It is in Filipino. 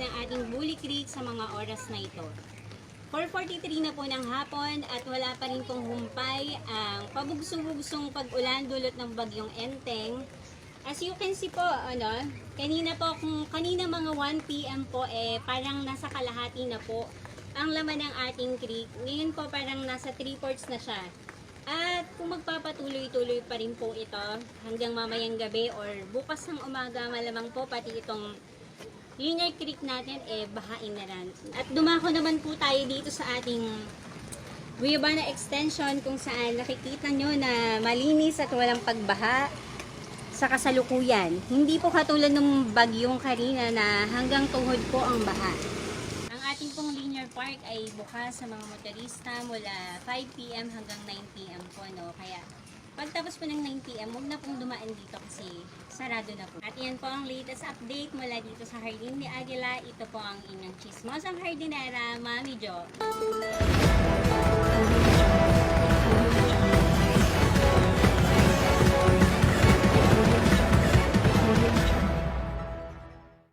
ng ating Bully Creek sa mga oras na ito. 4:43 na po ng hapon at wala pa rin pong humpay ang pabugso-bugsong pag-ulan dulot ng bagyong Enteng. As you can see po, kanina mga 1 PM po parang nasa kalahati na po ang laman ng ating creek. Ngayon po parang nasa 3/4 na siya. At kung magpapatuloy-tuloy pa rin po ito hanggang mamayang gabi or bukas ng umaga, malamang po pati itong Linear Creek natin bahain na rin. At dumako naman po tayo dito sa ating Guyabana Extension kung saan nakikita nyo na malinis at walang pagbaha sa kasalukuyan. Hindi po katulad ng bagyong Karina na hanggang tuhod po ang baha. Ang ating pong Linear Park ay bukas sa mga motorista mula 5 PM hanggang 9 PM po, no? Kaya pagtapos po ng 9 PM, huwag na pong dumaan dito kasi sarado na po. At yan po ang latest update mula dito sa Hardin de Aguila. Ito po ang inyong chismosang hardinera, Mami Jo.